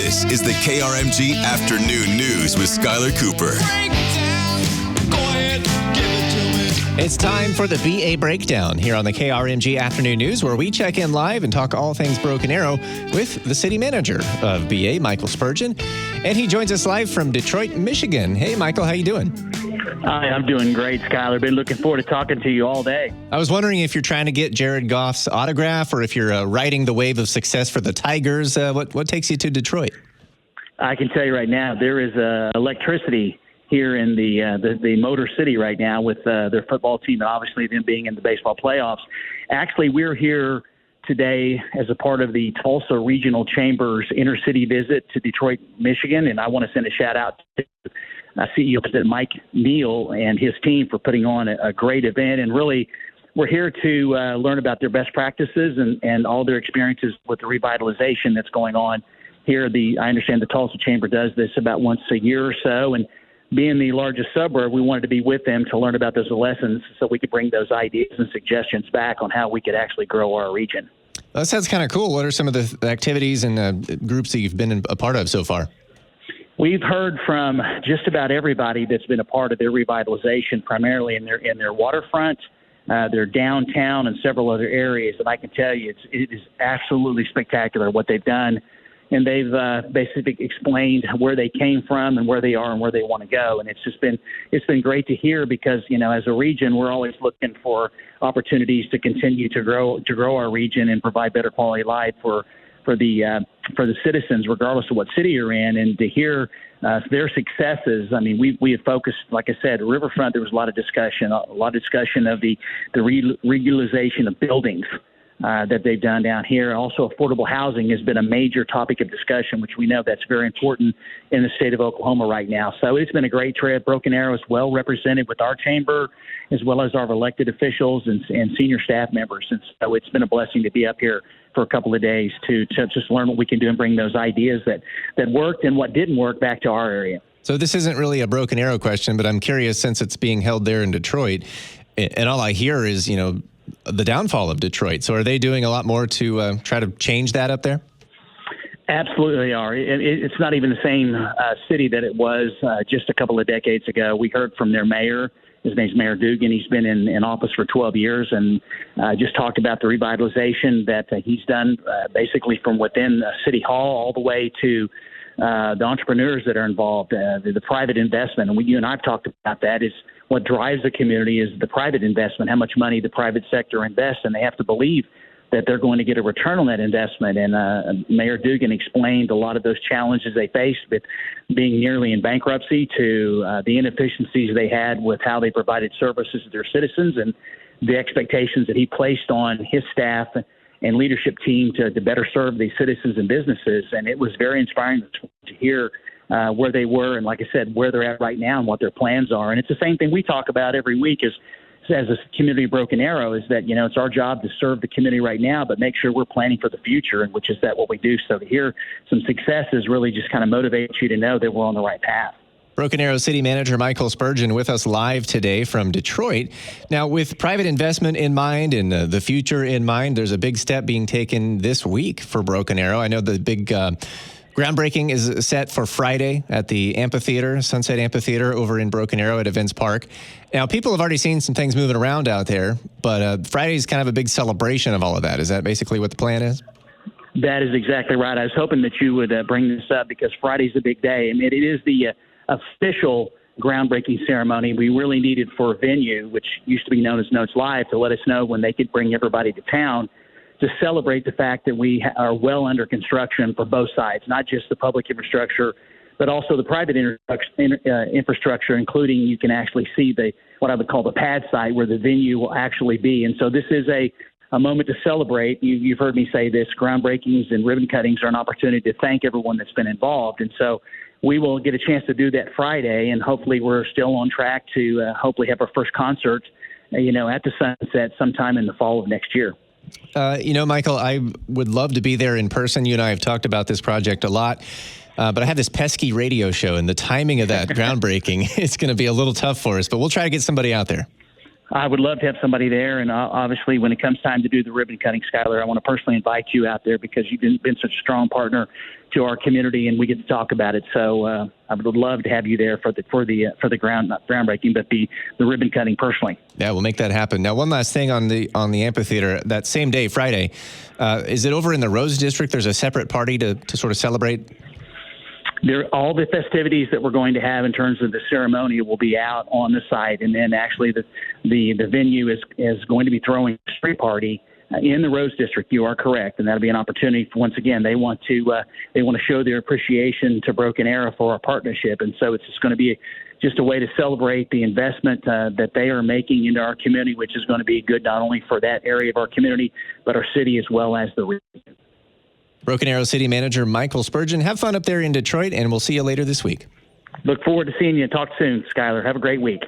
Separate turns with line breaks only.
This is the KRMG Afternoon News with Skyler Cooper.
It's time for the BA Breakdown here on the KRMG Afternoon News, where we check in live and talk all things Broken Arrow with the city manager of BA, Michael Spurgeon. And he joins us live from Detroit, Michigan. Hey, Michael, how you doing?
Hi, I'm doing great, Skyler. Been looking forward to talking to you all day.
I was wondering if you're trying to get Jared Goff's autograph or if you're riding the wave of success for the Tigers. What takes you to Detroit?
I can tell you right now, there is electricity here in the Motor City right now with their football team and obviously them being in the baseball playoffs. Actually, we're here today as a part of the Tulsa Regional Chamber's inner-city visit to Detroit, Michigan, and I want to send a shout-out to CEO President Mike Neal and his team for putting on a great event. And really, we're here to learn about their best practices and all their experiences with the revitalization that's going on here. I understand the Tulsa Chamber does this about once a year or so, and being the largest suburb, we wanted to be with them to learn about those lessons so we could bring those ideas and suggestions back on how we could actually grow our region.
That sounds kind of cool. What are some of the activities and groups that you've been a part of so far?
We've heard from just about everybody that's been a part of their revitalization, primarily in their waterfront, their downtown, and several other areas. And I can tell you, it is absolutely spectacular what they've done. And they've basically explained where they came from and where they are and where they want to go. And it's been great to hear because, as a region, we're always looking for opportunities to continue to grow our region and provide better quality life for the citizens, regardless of what city you're in. And to hear their successes, I mean, we have focused, like I said, Riverfront. There was a lot of discussion of the regularization of buildings that they've done down here. Also, affordable housing has been a major topic of discussion, which we know that's very important in the state of Oklahoma right now. So it's been a great trip. Broken Arrow is well represented with our chamber, as well as our elected officials and senior staff members. And so it's been a blessing to be up here for a couple of days to just learn what we can do and bring those ideas that worked and what didn't work back to our area.
So this isn't really a Broken Arrow question, but I'm curious, since it's being held there in Detroit, and all I hear is, the downfall of Detroit. So are they doing a lot more to try to change that up there? Absolutely they are.
It's not even the same city that it was just a couple of decades ago. We heard from their mayor. His name's Mayor Dugan. He's been in office for 12 years and just talked about the revitalization that he's done basically from within City Hall all the way to the entrepreneurs that are involved, the private investment. And you and I have talked about that is what drives the community is the private investment, how much money the private sector invests, and they have to believe that they're going to get a return on that investment. And Mayor Dugan explained a lot of those challenges they faced with being nearly in bankruptcy to the inefficiencies they had with how they provided services to their citizens and the expectations that he placed on his staff and leadership team to better serve the citizens and businesses. And it was very inspiring to hear where they were and, like I said, where they're at right now and what their plans are. And it's the same thing we talk about every week as a community Broken Arrow is that, it's our job to serve the community right now, but make sure we're planning for the future, and which is that what we do. So to hear some successes really just kind of motivates you to know that we're on the right path.
Broken Arrow City Manager Michael Spurgeon with us live today from Detroit. Now, with private investment in mind and the future in mind, there's a big step being taken this week for Broken Arrow. I know the big groundbreaking is set for Friday at the amphitheater, Sunset Amphitheater over in Broken Arrow at Events Park. Now, people have already seen some things moving around out there, but Friday's kind of a big celebration of all of that. Is that basically what the plan is?
That is exactly right. I was hoping that you would bring this up because Friday's a big day. I mean, it is the official groundbreaking ceremony we really needed for a venue, which used to be known as Notes Live, to let us know when they could bring everybody to town to celebrate the fact that we are well under construction for both sides, not just the public infrastructure, but also the private infrastructure, including you can actually see what I would call the pad site where the venue will actually be. And so this is a moment to celebrate. You've heard me say this, groundbreakings and ribbon cuttings are an opportunity to thank everyone that's been involved. And so we will get a chance to do that Friday, and hopefully we're still on track to hopefully have our first concert, at the Sunset sometime in the fall of next year.
Michael, I would love to be there in person. You and I have talked about this project a lot, but I have this pesky radio show, and the timing of that groundbreaking is going to be a little tough for us, but we'll try to get somebody out there.
I would love to have somebody there, and obviously when it comes time to do the ribbon cutting, Skyler, I want to personally invite you out there because you've been such a strong partner to our community, and we get to talk about it. So I would love to have you there for the groundbreaking, but the ribbon cutting personally.
Yeah, we'll make that happen. Now, one last thing on the amphitheater. That same day, Friday, is it over in the Rose District? There's a separate party to sort of celebrate.
All the festivities that we're going to have in terms of the ceremony will be out on the site, and then actually the venue is going to be throwing a street party in the Rose District. You are correct, and that'll be an opportunity. Once again, they want to show their appreciation to Broken Arrow for our partnership, and so it's just going to be just a way to celebrate the investment that they are making into our community, which is going to be good not only for that area of our community, but our city as well as the region.
Broken Arrow City Manager Michael Spurgeon. Have fun up there in Detroit, and we'll see you later this week.
Look forward to seeing you. Talk soon, Skyler. Have a great week.